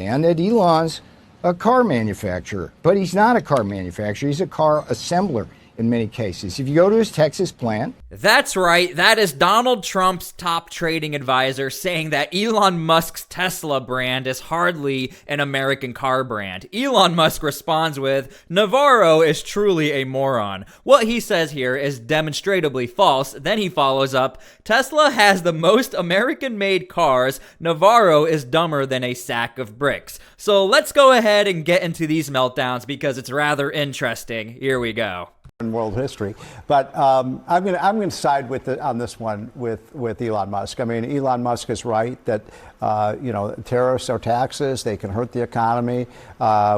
understand that Elon's a car manufacturer, but he's not a car manufacturer. He's a car assembler in many cases. If you go to his Texas plant. That's right. That is Donald Trump's top trading advisor saying that Elon Musk's Tesla brand is hardly an American car brand. Elon Musk responds with, Navarro is truly a moron. What he says here is demonstrably false. Then he follows up, Tesla has the most American-made cars. Navarro is dumber than a sack of bricks. So let's go ahead and get into these meltdowns because it's rather interesting. Here we go. In world history, but I'm going to side with on this one with Elon Musk. I mean, Elon Musk is right that tariffs or taxes, they can hurt the economy.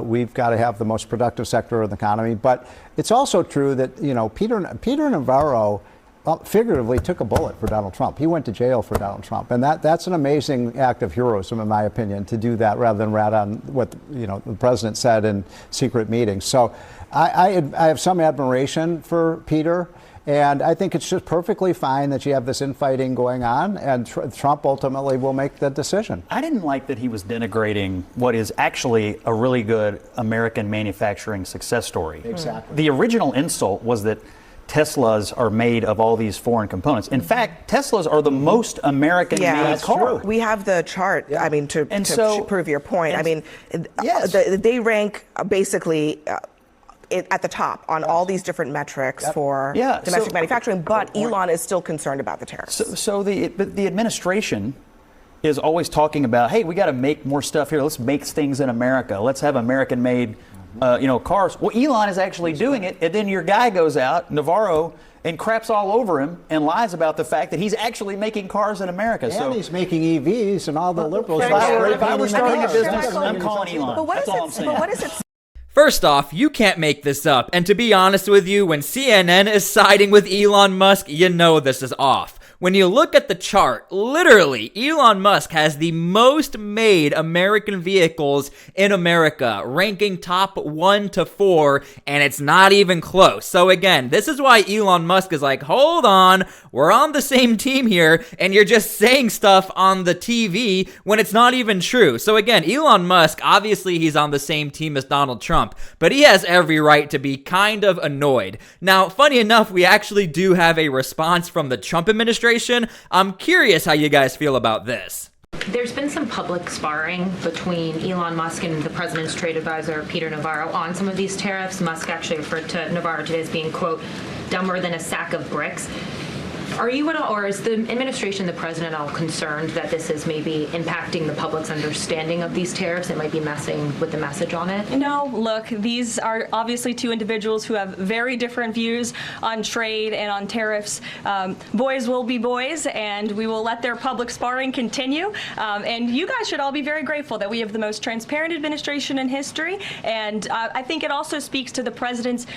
We've got to have the most productive sector of the economy, but it's also true that Peter Navarro figuratively took a bullet for Donald Trump. He went to jail for Donald Trump, and that's an amazing act of heroism, in my opinion, to do that rather than rat on what the president said in secret meetings. So I have some admiration for Peter, and I think it's just perfectly fine that you have this infighting going on, and Trump ultimately will make the decision. I didn't like that he was denigrating what is actually a really good American manufacturing success story. Exactly. The original insult was that Teslas are made of all these foreign components. In fact, Teslas are the most American-made car. We have the chart, I mean, to prove your point. I mean, yes. They rank basically at the top on all these different metrics for domestic manufacturing, but Elon is still concerned about the tariffs. So the administration is always talking about, hey, we got to make more stuff here. Let's make things in America. Let's have American-made cars. Well, Elon is actually doing it, and then your guy goes out, Navarro, and craps all over him and lies about the fact that he's actually making cars in America. And he's making EVs, and all the liberals. If I were starting a business, I'm calling Elon. But That's all I'm saying. what is it? First off, you can't make this up, and to be honest with you, when CNN is siding with Elon Musk, you know this is off. When you look at the chart, literally, Elon Musk has the most made American vehicles in America, ranking top 1 to 4, and it's not even close. So again, this is why Elon Musk is like, hold on, we're on the same team here, and you're just saying stuff on the TV when it's not even true. So again, Elon Musk, obviously he's on the same team as Donald Trump, but he has every right to be kind of annoyed. Now, funny enough, we actually do have a response from the Trump administration. I'm curious how you guys feel about this. There's been some public sparring between Elon Musk and the president's trade advisor, Peter Navarro, on some of these tariffs. Musk actually referred to Navarro today as being, quote, dumber than a sack of bricks. Are you at all, or is the administration, the president, all concerned that this is maybe impacting the public's understanding of these tariffs? It might be messing with the message on it? No, look, these are obviously two individuals who have very different views on trade and on tariffs. Boys will be boys, and we will let their public sparring continue. And you guys should all be very grateful that we have the most transparent administration in history. And I think it also speaks to the president's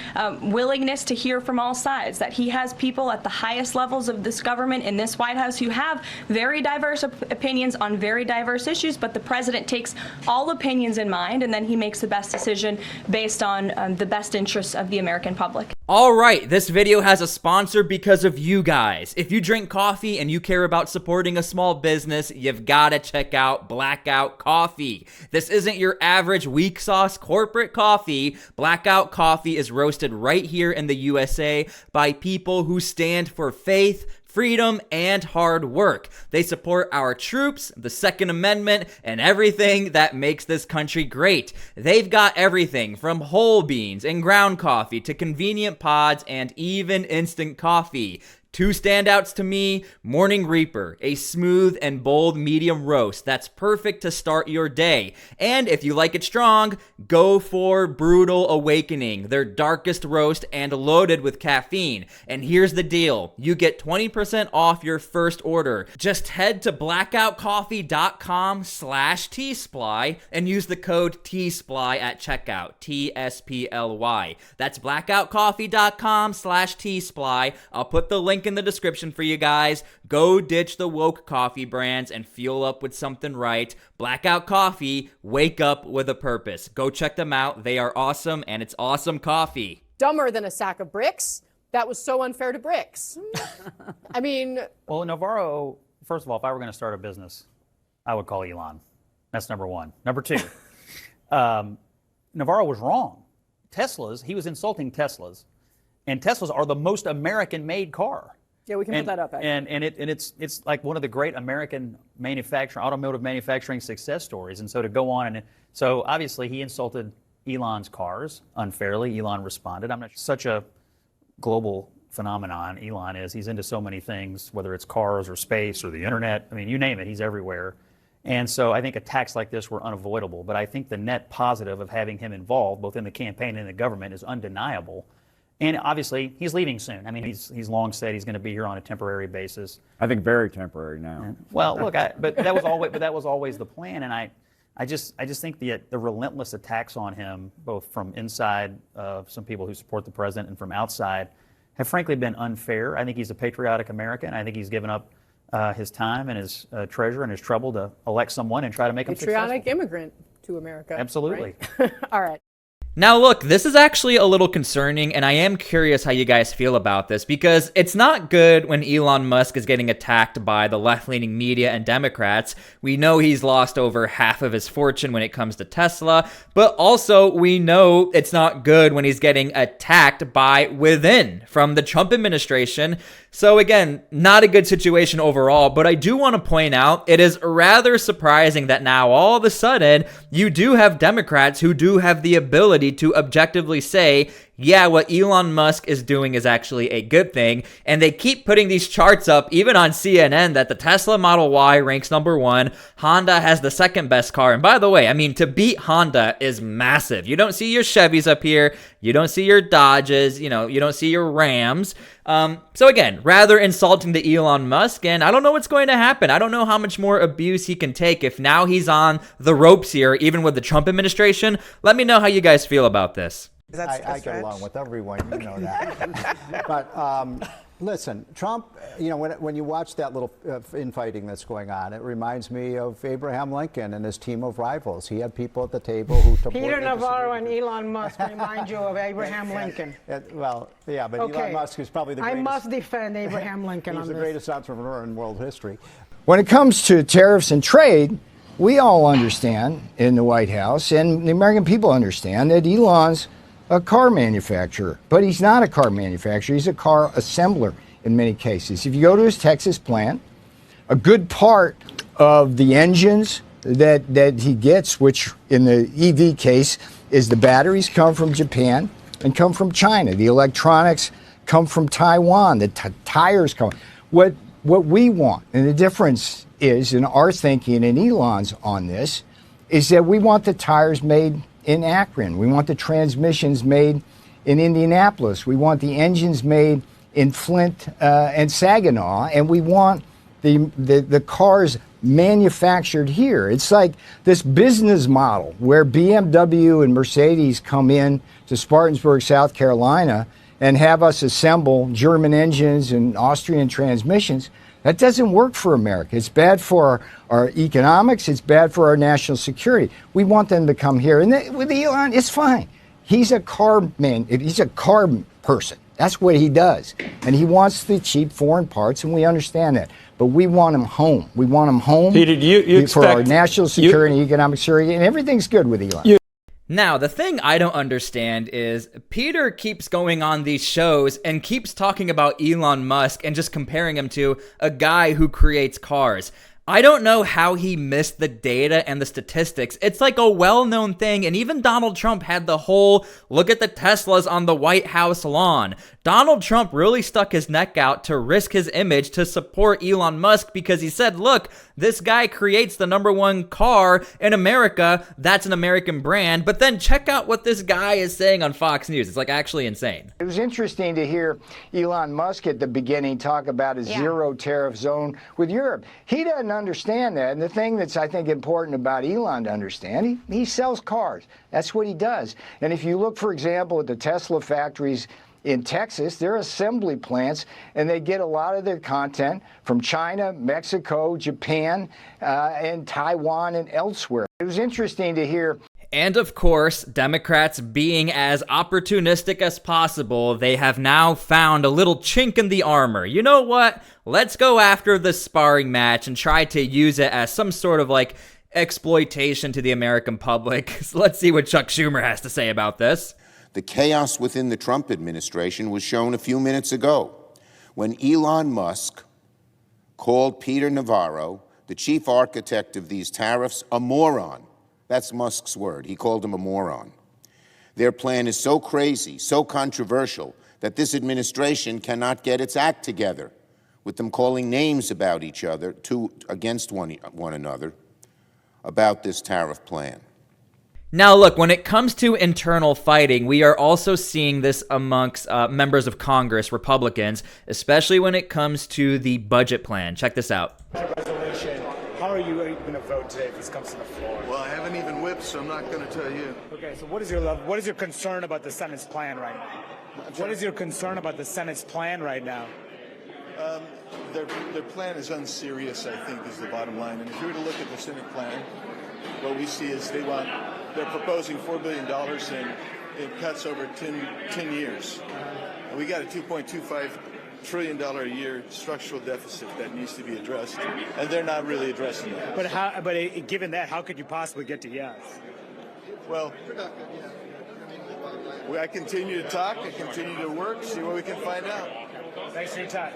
willingness to hear from all sides, that he has people at the highest levels of this government in this White House who have very diverse opinions on very diverse issues, but the president takes all opinions in mind, and then he makes the best decision based on the best interests of the American public. All right, this video has a sponsor because of you guys. If you drink coffee and you care about supporting a small business, you've got to check out Blackout Coffee. This isn't your average weak sauce corporate coffee. Blackout Coffee is roasted right here in the USA by people who stand for faith, freedom, and hard work. They support our troops, the Second Amendment, and everything that makes this country great. They've got everything from whole beans and ground coffee to convenient pods and even instant coffee. Two standouts to me, Morning Reaper, a smooth and bold medium roast that's perfect to start your day. And if you like it strong, go for Brutal Awakening, their darkest roast and loaded with caffeine. And here's the deal, you get 20% off your first order. Just head to blackoutcoffee.com/T-SPLY and use the code T-SPLY at checkout, T-SPLY. That's blackoutcoffee.com/T-SPLY. I'll put the link in the description for you guys. Go ditch the woke coffee brands and fuel up with something right. Blackout Coffee, wake up with a purpose. Go check them out. They are awesome, and it's awesome coffee. Dumber than a sack of bricks? That was so unfair to bricks. I mean... Well, Navarro, first of all, if I were going to start a business, I would call Elon. That's number one. Number two, Navarro was wrong. He was insulting Teslas, and Teslas are the most American-made car. Yeah, we can put that up. And it's like one of the great American automotive manufacturing success stories. And so to go on so obviously he insulted Elon's cars unfairly. Elon responded. I'm not such a global phenomenon. Elon is. He's into so many things, whether it's cars or space or the internet. I mean, you name it, he's everywhere. And so I think attacks like this were unavoidable. But I think the net positive of having him involved, both in the campaign and in the government, is undeniable. And obviously, he's leaving soon. I mean, he's long said he's going to be here on a temporary basis. I think very temporary now. Well, look, but that was always the plan. And I just think the relentless attacks on him, both from inside some people who support the president and from outside, have frankly been unfair. I think he's a patriotic American. I think he's given up his time and his treasure and his trouble to elect someone and try to make him successful. Patriotic immigrant to America. Absolutely. Right? All right. Now look, this is actually a little concerning, and I am curious how you guys feel about this, because it's not good when Elon Musk is getting attacked by the left-leaning media and Democrats. We know he's lost over half of his fortune when it comes to Tesla, but also we know it's not good when he's getting attacked by within, from the Trump administration. So again, not a good situation overall, but I do want to point out it is rather surprising that now all of a sudden you do have Democrats who do have the ability to objectively say, yeah, what Elon Musk is doing is actually a good thing. And they keep putting these charts up, even on CNN, that the Tesla Model Y ranks number 1. Honda has the second best car. And by the way, I mean, to beat Honda is massive. You don't see your Chevys up here. You don't see your Dodges. You don't see your Rams. So again, rather insulting to Elon Musk. And I don't know what's going to happen. I don't know how much more abuse he can take if now he's on the ropes here, even with the Trump administration. Let me know how you guys feel about this. I get along with everyone, you know that. But listen, Trump, when you watch that little infighting that's going on, it reminds me of Abraham Lincoln and his team of rivals. He had people at the table who supported Peter Navarro and Elon Musk remind you of Abraham Lincoln. Well, yeah, but Okay. Elon Musk is probably the greatest. I must defend Abraham Lincoln on He's this. the greatest entrepreneur in world history. When it comes to tariffs and trade, we all understand in the White House, and the American people understand, that Elon's a car manufacturer. But he's not a car manufacturer. He's a car assembler in many cases. If you go to his Texas plant, a good part of the engines that he gets, which in the EV case is the batteries, come from Japan and come from China. The electronics come from Taiwan. The tires come. What we want, and the difference is in our thinking and Elon's on this, is that we want the tires made in Akron. We want the transmissions made in Indianapolis. We want the engines made in Flint and Saginaw, and we want the cars manufactured here. It's like this business model where BMW and Mercedes come in to Spartanburg, South Carolina, and have us assemble German engines and Austrian transmissions. That doesn't work for America. It's bad for our economics. It's bad for our national security. We want them to come here. And with Elon, it's fine. He's a car man. He's a car person. That's what he does. And he wants the cheap foreign parts, and we understand that. But we want him home. We want him home Peter, for our national security and economic security, and everything's good with Elon. Now, the thing I don't understand is Peter keeps going on these shows and keeps talking about Elon Musk and just comparing him to a guy who creates cars. I don't know how he missed the data and the statistics. It's like a well-known thing, and even Donald Trump had the whole look at the Teslas on the White House lawn. Donald Trump really stuck his neck out to risk his image to support Elon Musk because he said, look, this guy creates the #1 car in America. That's an American brand. But then check out what this guy is saying on Fox News. It's like actually insane. It was interesting to hear Elon Musk at the beginning talk about a zero tariff zone with Europe. He doesn't understand that. And the thing that's, I think, important about Elon to understand, he sells cars. That's what he does. And if you look, for example, at the Tesla factories in Texas, they're assembly plants, and they get a lot of their content from China, Mexico, Japan, and Taiwan and elsewhere. It was interesting to hear. And of course, Democrats being as opportunistic as possible, they have now found a little chink in the armor. You know what? Let's go after the sparring match and try to use it as some sort of like exploitation to the American public. So let's see what Chuck Schumer has to say about this. The chaos within the Trump administration was shown a few minutes ago when Elon Musk called Peter Navarro, the chief architect of these tariffs, a moron. That's Musk's word. He called him a moron. Their plan is so crazy, so controversial, that this administration cannot get its act together, with them calling names about each other, against one another, about this tariff plan. Now, look, when it comes to internal fighting, we are also seeing this amongst members of Congress, Republicans, especially when it comes to the budget plan. Check this out. Resolution. How are you going to vote today if this comes to the floor? Well, I haven't even whipped, so I'm not going to tell you. Okay, so what is your concern about the Senate's plan right now? What is your concern about the Senate's plan right now? Their plan is unserious, I think, is the bottom line. And if you were to look at the Senate plan, what we see is they're proposing $4 billion and it cuts over 10 years. And we got a $2.25 trillion a year structural deficit that needs to be addressed, and they're not really addressing that. But given that, how could you possibly get to yes? Well, I continue to talk, I continue to work, see what we can find out. Thanks for your time.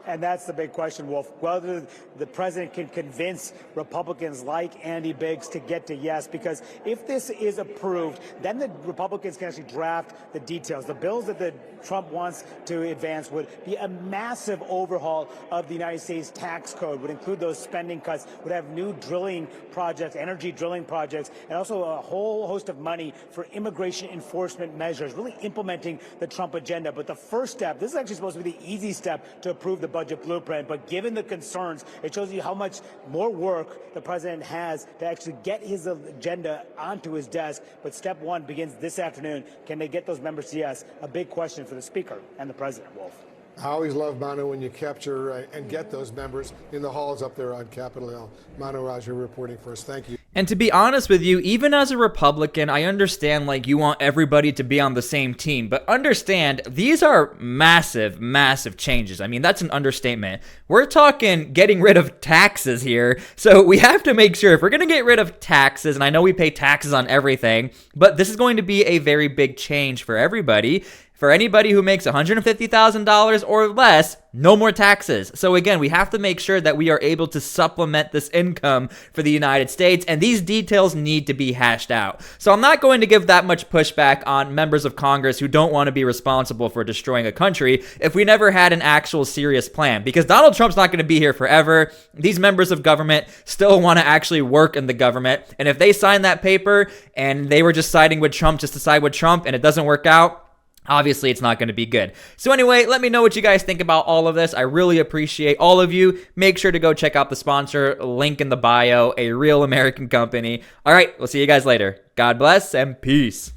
And that's the big question, Wolf, whether the president can convince Republicans like Andy Biggs to get to yes, because if this is approved, then the Republicans can actually draft the details. The bills that Trump wants to advance would be a massive overhaul of the United States tax code, would include those spending cuts, would have new drilling projects, energy drilling projects, and also a whole host of money for immigration enforcement measures, really implementing the Trump agenda. But the first step, this is actually supposed to be the easy step to approve the budget blueprint, but given the concerns, it shows you how much more work the president has to actually get his agenda onto his desk. But step one begins this afternoon. Can they get those members to yes? A big question for the Speaker and the President, Wolf. I always love, Manu, when you capture and get those members in the halls up there on Capitol Hill. Manu Raju reporting for us. Thank you. And to be honest with you, even as a Republican, I understand like you want everybody to be on the same team, but understand these are massive, massive changes. I mean, that's an understatement. We're talking getting rid of taxes here. So we have to make sure if we're going to get rid of taxes, and I know we pay taxes on everything, but this is going to be a very big change for everybody. For anybody who makes $150,000 or less, no more taxes. So again, we have to make sure that we are able to supplement this income for the United States, and these details need to be hashed out. So I'm not going to give that much pushback on members of Congress who don't want to be responsible for destroying a country if we never had an actual serious plan, because Donald Trump's not going to be here forever. These members of government still want to actually work in the government, and if they sign that paper and they were just siding with Trump just to side with Trump and it doesn't work out, obviously, it's not going to be good. So anyway, let me know what you guys think about all of this. I really appreciate all of you. Make sure to go check out the sponsor, link in the bio, a real American company. All right, we'll see you guys later. God bless and peace.